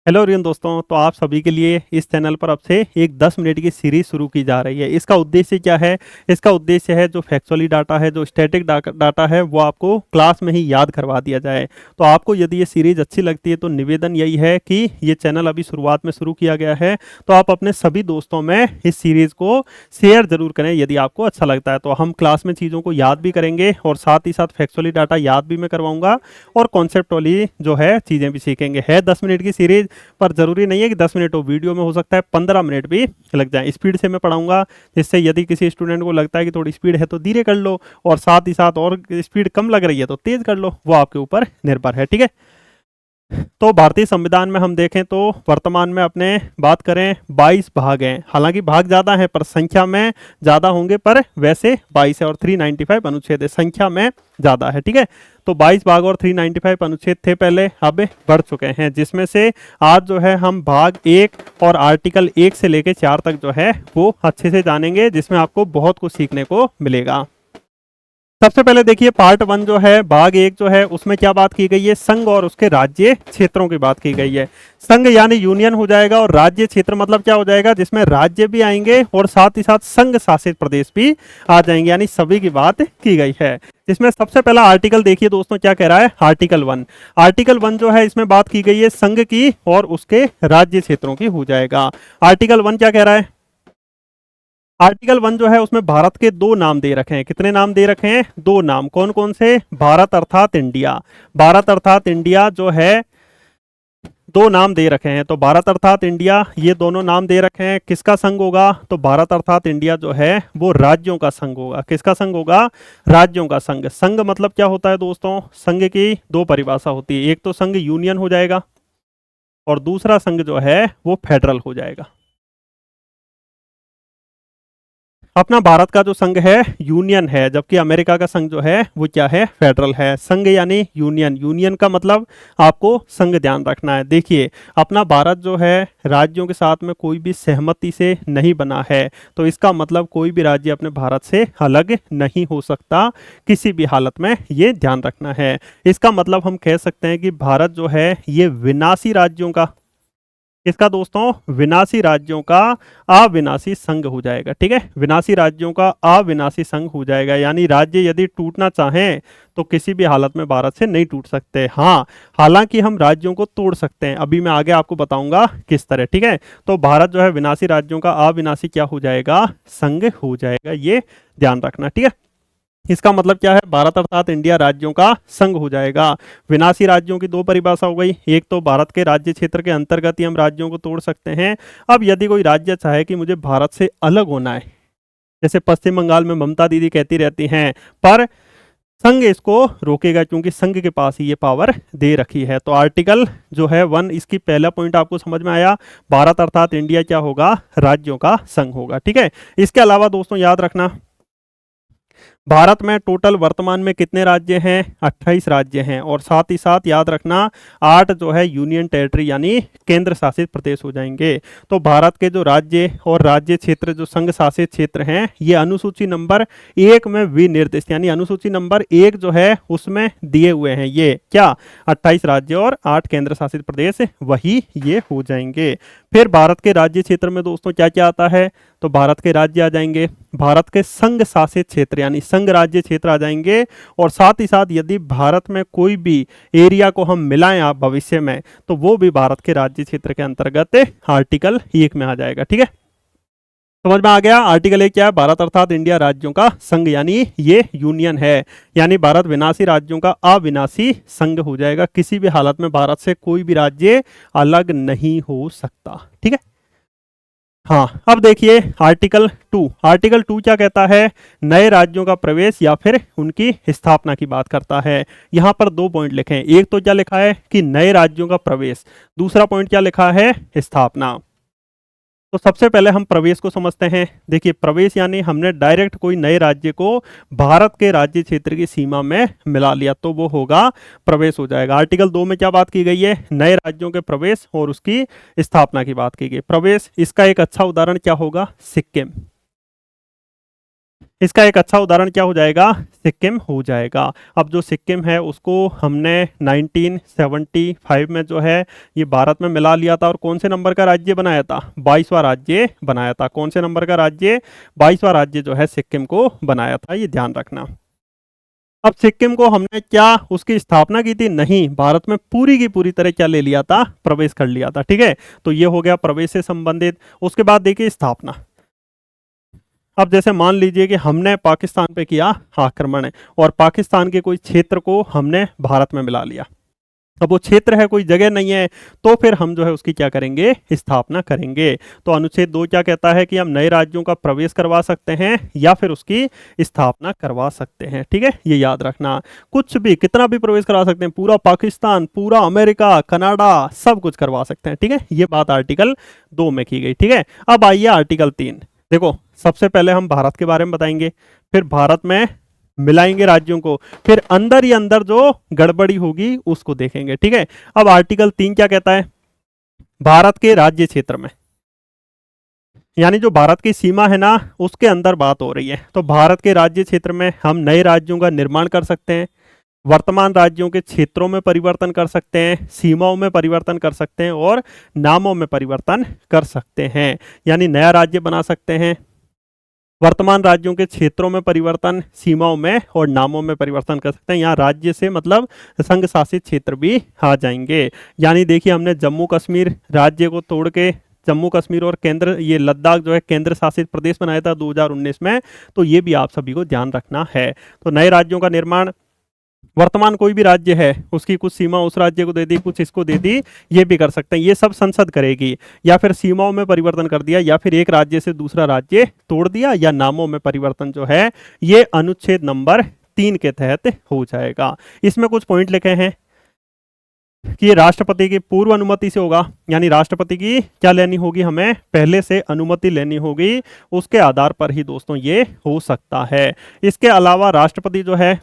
Hello rayon दोस्तों, तो आप सभी के लिए इस चैनल पर अब से एक 10 मिनट की सीरीज शुरू की जा रही है। इसका उद्देश्य क्या है? इसका उद्देश्य है जो फैक्चुअली डाटा है, जो स्टैटिक डाटा है, वो आपको क्लास में ही याद करवा दिया जाए। तो आपको यदि ये सीरीज अच्छी लगती है तो निवेदन यही है कि ये चैनल अभी शुरुआत में शुरू किया गया है, तो आप अपने सभी दोस्तों में इस सीरीज को शेयर जरूर करें यदि आपको अच्छा लगता है। तो हम क्लास में चीज़ों को याद भी करेंगे और साथ ही साथ फैक्चुअली डाटा याद भी मैं करवाऊंगा और कॉन्सेप्ट वाली जो है चीज़ें भी सीखेंगे। है 10 मिनट की सीरीज, पर जरूरी नहीं है कि 10 मिनट हो, वीडियो में हो सकता है 15 मिनट भी लग जाए। स्पीड से मैं पढ़ाऊंगा, जिससे यदि किसी स्टूडेंट को लगता है कि थोड़ी स्पीड है तो धीरे कर लो, और साथ ही साथ और स्पीड कम लग रही है तो तेज कर लो, वो आपके ऊपर निर्भर है। ठीक है। तो भारतीय संविधान में हम देखें तो वर्तमान में अपने बात करें 22 भाग हैं। हालांकि भाग ज़्यादा हैं पर संख्या में ज़्यादा होंगे, पर वैसे 22 है और 395 अनुच्छेद है, संख्या में ज़्यादा है। ठीक है। तो 22 भाग और 395 अनुच्छेद थे पहले, अब बढ़ चुके हैं, जिसमें से आज जो है हम भाग 1 और आर्टिकल 1 से लेकर 4 तक जो है वो अच्छे से जानेंगे, जिसमें आपको बहुत कुछ सीखने को मिलेगा। सबसे पहले देखिए पार्ट 1 जो है, भाग 1 जो है, उसमें क्या बात की गई है? संघ और उसके राज्य क्षेत्रों की बात की गई है। संघ यानी यूनियन हो जाएगा, और राज्य क्षेत्र मतलब क्या हो जाएगा? जिसमें राज्य भी आएंगे और साथ ही साथ संघ शासित प्रदेश भी आ जाएंगे, यानी सभी की बात की गई है। इसमें सबसे पहला आर्टिकल देखिए दोस्तों, क्या कह रहा है? आर्टिकल 1। आर्टिकल 1 जो है, इसमें बात की गई है संघ की और उसके राज्य क्षेत्रों की हो जाएगा। आर्टिकल 1 क्या कह रहा है? आर्टिकल 1 जो है, उसमें भारत के दो नाम दे रखे हैं। कितने नाम दे रखे हैं? दो नाम। कौन कौन से? भारत अर्थात इंडिया। भारत अर्थात इंडिया जो है, दो नाम दे रखे हैं। तो भारत अर्थात इंडिया, ये दोनों नाम दे रखे हैं। किसका संघ होगा? तो भारत अर्थात इंडिया जो है वो राज्यों का संघ होगा। किसका संघ होगा? राज्यों का संघ। संघ मतलब क्या होता है दोस्तों? संघ की दो परिभाषा होती है। एक तो संघ यूनियन हो जाएगा, और दूसरा संघ जो है वो फेडरल हो जाएगा। अपना भारत का जो संघ है यूनियन है, जबकि अमेरिका का संघ जो है वो क्या है? फेडरल है। संघ यानी यूनियन, यूनियन का मतलब आपको संघ ध्यान रखना है। देखिए, अपना भारत जो है राज्यों के साथ में कोई भी सहमति से नहीं बना है, तो इसका मतलब कोई भी राज्य अपने भारत से अलग नहीं हो सकता किसी भी हालत में, ये ध्यान रखना है। इसका मतलब हम कह सकते हैं कि भारत जो है ये विनाशी राज्यों का, किसका दोस्तों? विनाशी राज्यों का अविनाशी संघ हो जाएगा। ठीक है। विनाशी राज्यों का अविनाशी संघ हो जाएगा, यानी राज्य यदि टूटना चाहें तो किसी भी हालत में भारत से नहीं टूट सकते। हाँ, हालांकि हम राज्यों को तोड़ सकते हैं, अभी मैं आगे आपको बताऊंगा किस तरह। ठीक है। तो भारत जो है विनाशी राज्यों का अविनाशी क्या हो जाएगा? संघ हो जाएगा, ये ध्यान रखना। ठीक है। इसका मतलब क्या है? भारत अर्थात इंडिया राज्यों का संघ हो जाएगा। विनाशी राज्यों की दो परिभाषा हो गई। एक तो भारत के राज्य क्षेत्र के अंतर्गत ही हम राज्यों को तोड़ सकते हैं। अब यदि कोई राज्य चाहे कि मुझे भारत से अलग होना है, जैसे पश्चिम बंगाल में ममता दीदी कहती रहती हैं, पर संघ इसको रोकेगा, क्योंकि संघ के पास ही ये पावर दे रखी है। तो आर्टिकल जो है 1, इसकी पहला पॉइंट आपको समझ में आया। भारत अर्थात इंडिया क्या होगा? राज्यों का संघ होगा। ठीक है। इसके अलावा दोस्तों याद रखना, भारत में टोटल वर्तमान में कितने राज्य हैं? 28 राज्य हैं, और साथ ही साथ याद रखना 8 जो है यूनियन टेरिटरी यानी केंद्र शासित प्रदेश हो जाएंगे। तो भारत के जो राज्य और राज्य क्षेत्र, जो संघ शासित क्षेत्र हैं, ये अनुसूची नंबर 1 में विनिर्दिष्ट, यानी अनुसूची नंबर 1 जो है उसमें दिए हुए हैं। ये क्या? 28 राज्य और 8 केंद्र शासित प्रदेश, वही ये हो जाएंगे। फिर भारत के राज्य क्षेत्र में दोस्तों क्या क्या आता है? तो भारत के राज्य आ जाएंगे, भारत के संघ शासित क्षेत्र यानी संघ राज्य क्षेत्र आ जाएंगे, और साथ ही साथ यदि भारत में कोई भी एरिया को हम मिलाएं आप भविष्य में, तो वो भी भारत के राज्य क्षेत्र के अंतर्गत आर्टिकल 1 में आ जाएगा। ठीक है। समझ में आ गया? आर्टिकल 1 क्या है? भारत अर्थात इंडिया राज्यों का संघ, यानी ये यूनियन है, यानी भारत विनाशी राज्यों का अविनाशी संघ हो जाएगा। किसी भी हालत में भारत से कोई भी राज्य अलग नहीं हो सकता। ठीक है। हाँ, अब देखिए आर्टिकल 2। आर्टिकल 2 क्या कहता है? नए राज्यों का प्रवेश या फिर उनकी स्थापना की बात करता है। यहां पर दो पॉइंट लिखे हैं। एक तो क्या लिखा है कि नए राज्यों का प्रवेश, दूसरा पॉइंट क्या लिखा है? स्थापना। तो सबसे पहले हम प्रवेश को समझते हैं। देखिए, प्रवेश यानी हमने डायरेक्ट कोई नए राज्य को भारत के राज्य क्षेत्र की सीमा में मिला लिया, तो वो होगा प्रवेश हो जाएगा। आर्टिकल 2 में क्या बात की गई है? नए राज्यों के प्रवेश और उसकी स्थापना की बात की गई। प्रवेश, इसका एक अच्छा उदाहरण क्या होगा? सिक्किम। इसका एक अच्छा उदाहरण क्या हो जाएगा, सिक्किम हो जाएगा। अब जो सिक्किम है उसको हमने 1975 में जो है ये भारत में मिला लिया था, और कौन से नंबर का राज्य बनाया था, 22वां राज्य बनाया था। कौन से नंबर का राज्य, 22वां राज्य जो है सिक्किम को बनाया था, ये ध्यान रखना। अब सिक्किम को हमने क्या उसकी स्थापना की थी, नहीं, भारत में पूरी की पूरी तरह क्या ले लिया था, प्रवेश कर लिया था। ठीक है, तो ये हो गया प्रवेश से संबंधित। उसके बाद देखिए स्थापना। अब जैसे मान लीजिए कि हमने पाकिस्तान पे किया आक्रमण और पाकिस्तान के कोई क्षेत्र को हमने भारत में मिला लिया। अब वो क्षेत्र है, कोई जगह नहीं है, तो फिर हम जो है उसकी क्या करेंगे, स्थापना करेंगे। तो अनुच्छेद 2 क्या कहता है कि हम नए राज्यों का प्रवेश करवा सकते हैं या फिर उसकी स्थापना करवा सकते हैं। ठीक है, ये याद रखना। कुछ भी, कितना भी प्रवेश करवा सकते हैं, पूरा पाकिस्तान, पूरा अमेरिका, कनाडा, सब कुछ करवा सकते हैं। ठीक है, ये बात आर्टिकल 2 में की गई। ठीक है, अब आइए आर्टिकल 3। देखो, सबसे पहले हम भारत के बारे में बताएंगे, फिर भारत में मिलाएंगे राज्यों को, फिर अंदर ही अंदर जो गड़बड़ी होगी उसको देखेंगे। ठीक है, अब आर्टिकल 3 क्या कहता है, भारत के राज्य क्षेत्र में, यानी जो भारत की सीमा है ना उसके अंदर बात हो रही है, तो भारत के राज्य क्षेत्र में हम नए राज्यों का निर्माण कर सकते हैं, वर्तमान राज्यों के क्षेत्रों में परिवर्तन कर सकते हैं, सीमाओं में परिवर्तन कर सकते हैं और नामों में परिवर्तन कर सकते हैं। यानी नया राज्य बना सकते हैं, वर्तमान राज्यों के क्षेत्रों में परिवर्तन, सीमाओं में और नामों में परिवर्तन कर सकते हैं। यहाँ राज्य से मतलब संघ शासित क्षेत्र भी आ जाएंगे। यानी देखिए, हमने जम्मू कश्मीर राज्य को तोड़ के जम्मू कश्मीर और केंद्र, ये लद्दाख जो है केंद्र शासित प्रदेश बनाया था 2019 में, तो ये भी आप सभी को ध्यान रखना है। तो नए राज्यों का निर्माण, वर्तमान कोई भी राज्य है उसकी कुछ सीमा उस राज्य को दे दी, कुछ इसको दे दी, ये भी कर सकते हैं, ये सब संसद करेगी। या फिर सीमाओं में परिवर्तन कर दिया, या फिर एक राज्य से दूसरा राज्य तोड़ दिया, या नामों में परिवर्तन जो है ये अनुच्छेद नंबर 3 के तहत हो जाएगा। इसमें कुछ पॉइंट लिखे हैं कि ये राष्ट्रपति की पूर्व अनुमति से होगा, यानी राष्ट्रपति की क्या लेनी होगी, हमें पहले से अनुमति लेनी होगी, उसके आधार पर ही दोस्तों ये हो सकता है। इसके अलावा राष्ट्रपति जो है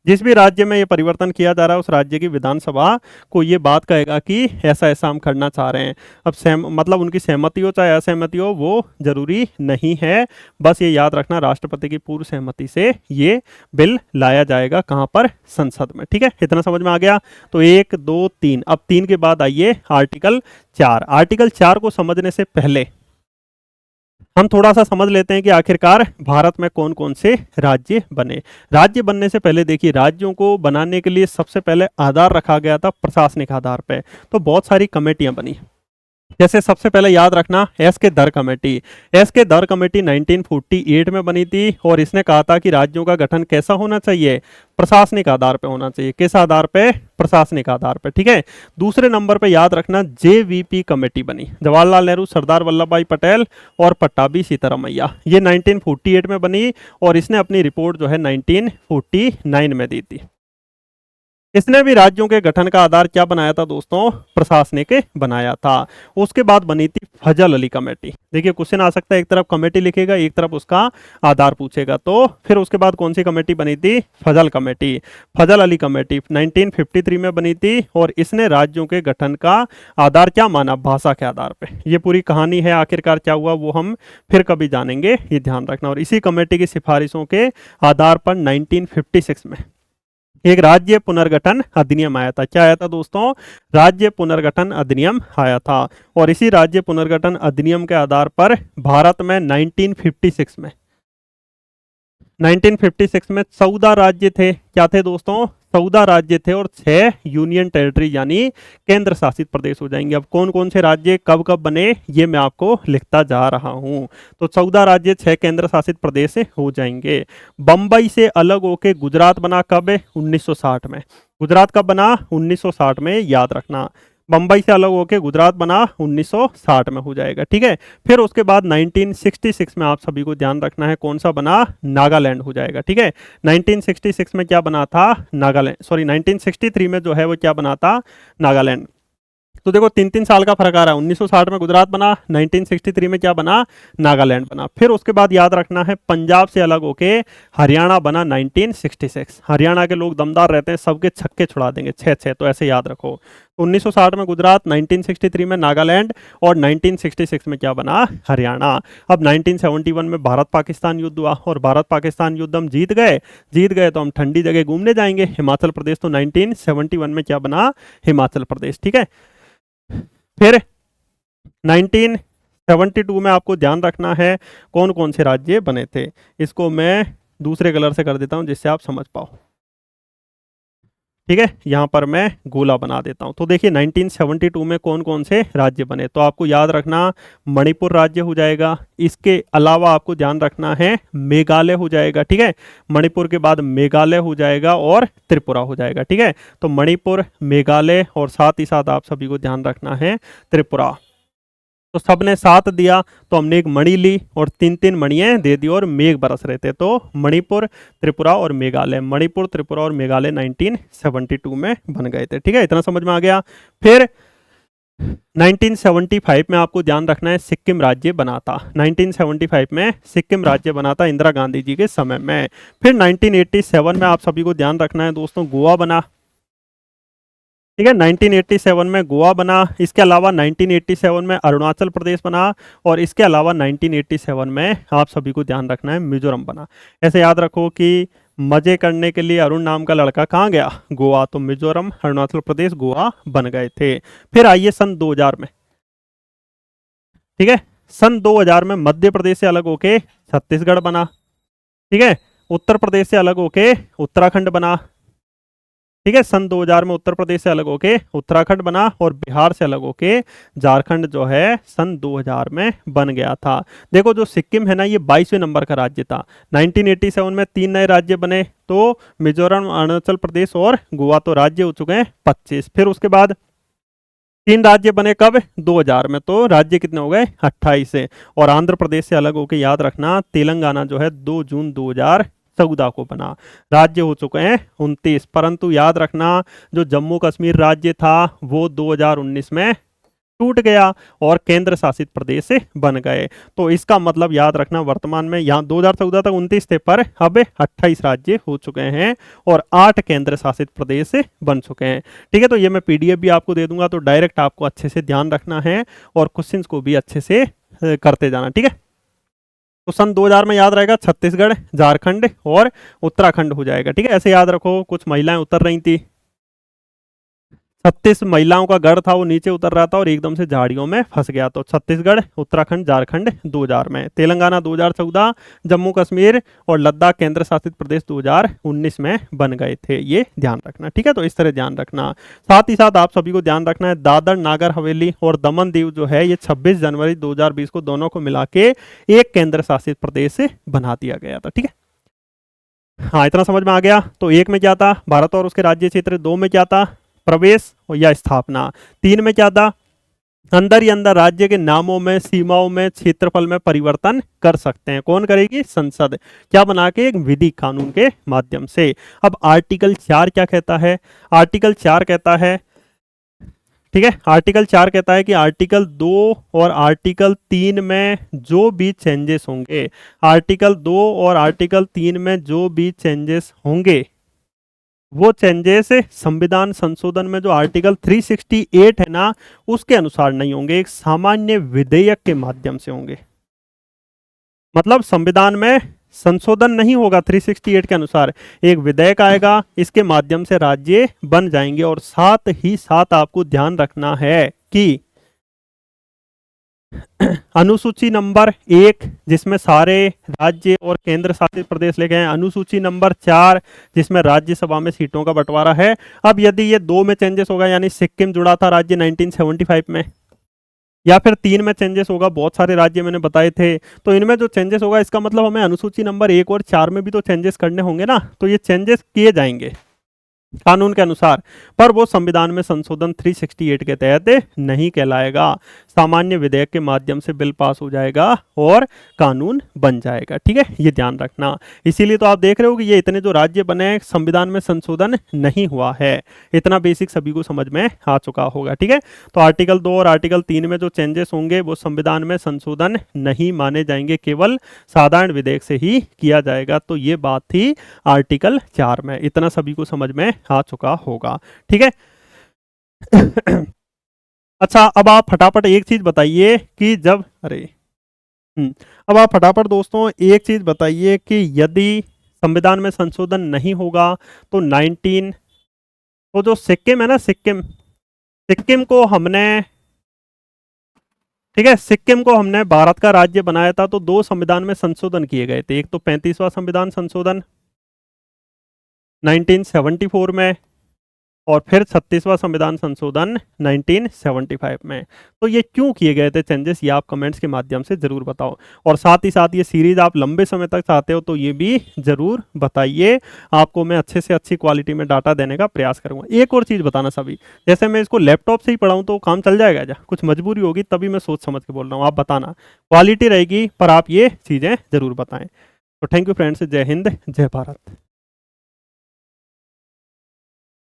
जिस भी राज्य में ये परिवर्तन किया जा रहा है उस राज्य की विधानसभा को ये बात कहेगा कि ऐसा ऐसा हम करना चाह रहे हैं। अब मतलब उनकी सहमति हो चाहे असहमति हो वो जरूरी नहीं है, बस ये याद रखना राष्ट्रपति की पूर्व सहमति से ये बिल लाया जाएगा, कहाँ पर, संसद में। ठीक है, इतना समझ में आ गया। तो 1 2 3, अब 3 के बाद आइए आर्टिकल 4। आर्टिकल 4 को समझने से पहले हम थोड़ा सा समझ लेते हैं कि आखिरकार भारत में कौन कौन से राज्य बने। राज्य बनने से पहले देखिए, राज्यों को बनाने के लिए सबसे पहले आधार रखा गया था प्रशासनिक आधार पे, तो बहुत सारी कमेटियां बनी। जैसे सबसे पहले याद रखना एस के दर कमेटी। एस के दर कमेटी 1948 में बनी थी और इसने कहा था कि राज्यों का गठन कैसा होना चाहिए, प्रशासनिक आधार पे होना चाहिए। किस आधार पे, प्रशासनिक आधार पे। ठीक है, दूसरे नंबर पे याद रखना जेवीपी कमेटी बनी, जवाहरलाल नेहरू, सरदार वल्लभ भाई पटेल और पट्टाभी सीतारामैया। ये 1948 में बनी और इसने अपनी रिपोर्ट जो है 1949 में दी थी। इसने भी राज्यों के गठन का आधार क्या बनाया था दोस्तों, प्रशासनिक बनाया था। उसके बाद बनी थी फजल अली कमेटी। देखिए क्वेश्चन आ सकता है, एक तरफ कमेटी लिखेगा एक तरफ उसका आधार पूछेगा, तो फिर उसके बाद कौन सी कमेटी बनी थी, फजल कमेटी। फजल अली कमेटी 1953 में बनी थी और इसने राज्यों के गठन का आधार क्या माना, भाषा के आधार पर। ये पूरी कहानी है, आखिरकार क्या हुआ वो हम फिर कभी जानेंगे, ये ध्यान रखना। और इसी कमेटी की सिफारिशों के आधार पर 1956 में एक राज्य पुनर्गठन अधिनियम आया था। क्या आया था दोस्तों, राज्य पुनर्गठन अधिनियम आया था। और इसी राज्य पुनर्गठन अधिनियम के आधार पर भारत में 1956 में 14 राज्य थे। क्या थे दोस्तों, 14 राज्य थे और 6 यूनियन टेरिटरी यानी केंद्र शासित प्रदेश हो जाएंगे। अब कौन कौन से राज्य कब कब बने ये मैं आपको लिखता जा रहा हूं। तो 14 राज्य 6 केंद्र शासित प्रदेश हो जाएंगे। बंबई से अलग होके गुजरात बना कब, 1960 में। गुजरात कब बना, 1960 में, याद रखना। बंबई से अलग होकर गुजरात बना 1960 में हो जाएगा। ठीक है, फिर उसके बाद 1966 में आप सभी को ध्यान रखना है कौन सा बना, नागालैंड हो जाएगा। ठीक है, 1966 में क्या बना था, नागालैंड, सॉरी 1963 में जो है वो क्या बना था, नागालैंड। तो देखो 3-3 साल का फर्क आ रहा है। 1960 में गुजरात बना, 1963 में क्या बना, नागालैंड बना। फिर उसके बाद याद रखना है पंजाब से अलग होके हरियाणा बना 1966। हरियाणा के लोग दमदार रहते हैं, सबके छक्के छुड़ा देंगे 6-6, तो ऐसे याद रखो। 1960 में गुजरात, 1963 में नागालैंड और 1966 में क्या बना, हरियाणा। अब 1971 में भारत पाकिस्तान युद्ध हुआ और भारत पाकिस्तान युद्ध हम जीत गए तो हम ठंडी जगह घूमने जाएंगे, हिमाचल प्रदेश। तो 1971 में क्या बना, हिमाचल प्रदेश। ठीक है, फिर 1972 में आपको ध्यान रखना है कौन कौन से राज्य बने थे। इसको मैं दूसरे कलर से कर देता हूं जिससे आप समझ पाओ। ठीक है, यहां पर मैं गोला बना देता हूं। तो देखिए 1972 में कौन कौन से राज्य बने, तो आपको याद रखना मणिपुर राज्य हो जाएगा। इसके अलावा आपको ध्यान रखना है मेघालय हो जाएगा। ठीक है, मणिपुर के बाद मेघालय हो जाएगा और त्रिपुरा हो जाएगा। ठीक है, तो मणिपुर, मेघालय और साथ ही साथ आप सभी को ध्यान रखना है त्रिपुरा। तो सबने साथ दिया तो हमने एक मणि ली और 3-3 मणियां दे दी और मेघ बरस रहे थे। तो मणिपुर, त्रिपुरा और मेघालय, मणिपुर, त्रिपुरा और मेघालय 1972 में बन गए थे। ठीक है, इतना समझ में आ गया। फिर 1975 में आपको ध्यान रखना है सिक्किम राज्य बना था। 1975 में सिक्किम राज्य बना था इंदिरा गांधी जी के समय में। फिर 1987 में आप सभी को ध्यान रखना है दोस्तों, गोवा बना। ठीक है, 1987 में गोवा बना। इसके अलावा 1987 में अरुणाचल प्रदेश बना और इसके अलावा 1987 में आप सभी को ध्यान रखना है मिजोरम बना। ऐसे याद रखो कि मजे करने के लिए अरुण नाम का लड़का कहाँ गया, गोवा। तो मिजोरम, अरुणाचल प्रदेश, गोवा बन गए थे। फिर आइए सन 2000 में। ठीक है, सन 2000 में मध्य प्रदेश से अलग होके छत्तीसगढ़ बना। ठीक है, उत्तर प्रदेश से अलग होके उत्तराखंड बना। ठीक है, सन 2000 में उत्तर प्रदेश से अलग होके उत्तराखंड बना और बिहार से अलग होके झारखंड जो है सन 2000 में बन गया था। देखो जो सिक्किम है ना, ये 22वें नंबर का राज्य था। 1987 में 3 नए राज्य बने, तो मिजोरम, अरुणाचल प्रदेश और गोवा। तो राज्य हो चुके हैं 25। फिर उसके बाद 3 राज्य बने कब, 2000 में। तो राज्य कितने हो गए, 28 से। और आंध्र प्रदेश से अलग होके याद रखना तेलंगाना जो है 2 जून 2014 को बना। राज्य हो चुके हैं 29। परंतु याद रखना जो जम्मू कश्मीर राज्य था वो 2019 में टूट गया और केंद्र शासित प्रदेश बन गए। तो इसका मतलब याद रखना वर्तमान में यहाँ 2014 तक 29 थे, पर अब 28 राज्य हो चुके हैं और 8 केंद्र शासित प्रदेश बन चुके हैं। ठीक है, तो ये मैं पीडीएफ भी आपको दे दूंगा, तो डायरेक्ट आपको अच्छे से ध्यान रखना है और क्वेश्चंस को भी अच्छे से करते जाना। ठीक है, तो सन 2000 में याद रहेगा छत्तीसगढ़, झारखंड और उत्तराखंड हो जाएगा। ठीक है, ऐसे याद रखो। कुछ महिलाएं उतर रही थी, 36 महिलाओं का गढ़ था, वो नीचे उतर रहा था और एकदम से झाड़ियों में फंस गया। तो छत्तीसगढ़, उत्तराखंड, झारखंड 2000 में, तेलंगाना 2014, जम्मू कश्मीर और लद्दाख केंद्र शासित प्रदेश 2019 में बन गए थे। ये ध्यान रखना। ठीक है, तो इस तरह ध्यान रखना। साथ ही साथ आप सभी को ध्यान रखना है दादर नागर हवेली और दमन दीव जो है ये 26 जनवरी 2020 को दोनों को मिला के एक केंद्र शासित प्रदेश बना दिया गया था। ठीक है, हाँ इतना समझ में आ गया। तो 1 में क्या था, भारत और उसके राज्य क्षेत्र। 2 में क्या था, प्रवेश या स्थापना। 3 में क्या था, अंदर ही अंदर राज्य के नामों में, सीमाओं में, क्षेत्रफल में परिवर्तन कर सकते हैं। कौन करेगी, संसद। क्या बना के, एक विधि कानून के माध्यम से। अब आर्टिकल 4 क्या कहता है, आर्टिकल 4 कहता है, ठीक है, आर्टिकल 4 कहता है कि आर्टिकल 2 और आर्टिकल 3 में जो भी चेंजेस होंगे, आर्टिकल 2 और आर्टिकल 3 में जो भी चेंजेस होंगे वो चेंजेस संविधान संशोधन में जो आर्टिकल 368 है ना उसके अनुसार नहीं होंगे, एक सामान्य विधेयक के माध्यम से होंगे। मतलब संविधान में संशोधन नहीं होगा 368 के अनुसार, एक विधेयक आएगा, इसके माध्यम से राज्य बन जाएंगे। और साथ ही साथ आपको ध्यान रखना है कि अनुसूची नंबर 1 जिसमें सारे राज्य और केंद्र शासित प्रदेश लिखे हैं, अनुसूची नंबर 4 जिसमें राज्यसभा में सीटों का बंटवारा है। अब यदि ये 2 में चेंजेस होगा, यानी सिक्किम जुड़ा था राज्य 1975 में, या फिर 3 में चेंजेस होगा, बहुत सारे राज्य मैंने बताए थे, तो इनमें जो चेंजेस होगा इसका मतलब हमें अनुसूची नंबर 1 और 4 में भी तो चेंजेस करने होंगे ना, तो ये चेंजेस किए जाएंगे। कानून के अनुसार, पर वो संविधान में संशोधन 368 के तहत नहीं कहलाएगा। सामान्य विधेयक के माध्यम से बिल पास हो जाएगा और कानून बन जाएगा। ठीक है, ये ध्यान रखना। इसीलिए तो आप देख रहे हो कि ये इतने जो राज्य बने हैं संविधान में संशोधन नहीं हुआ है। इतना बेसिक सभी को समझ में आ चुका होगा। ठीक है, तो आर्टिकल 2 और आर्टिकल 3 में जो चेंजेस होंगे वो संविधान में संशोधन नहीं माने जाएंगे, केवल साधारण विधेयक से ही किया जाएगा। तो ये बात थी आर्टिकल 4 में, इतना सभी को समझ में आ चुका होगा। ठीक है। अच्छा, अब आप फटाफट एक चीज बताइए कि जब अब आप फटाफट दोस्तों एक चीज बताइए कि यदि संविधान में संशोधन नहीं होगा तो 19 तो जो सिक्किम है ना, सिक्किम सिक्किम को हमने, ठीक है, सिक्किम को हमने भारत का राज्य बनाया था तो 2 संविधान में संशोधन किए गए थे। एक तो 35वां संविधान संशोधन 1974 में और फिर 36वां संविधान संशोधन 1975 में। तो ये क्यों किए गए थे चेंजेस, ये आप कमेंट्स के माध्यम से जरूर बताओ। और साथ ही साथ ये सीरीज आप लंबे समय तक चाहते हो तो ये भी जरूर बताइए, आपको मैं अच्छे से अच्छी क्वालिटी में डाटा देने का प्रयास करूंगा। एक और चीज़ बताना सभी, जैसे मैं इसको लैपटॉप से ही पढ़ाऊँ तो काम चल जाएगा क्या? कुछ मजबूरी होगी तभी मैं सोच समझ के बोल रहा हूँ, आप बताना। क्वालिटी रहेगी पर आप ये चीज़ें जरूर बताएं। तो थैंक यू फ्रेंड्स, जय हिंद, जय भारत।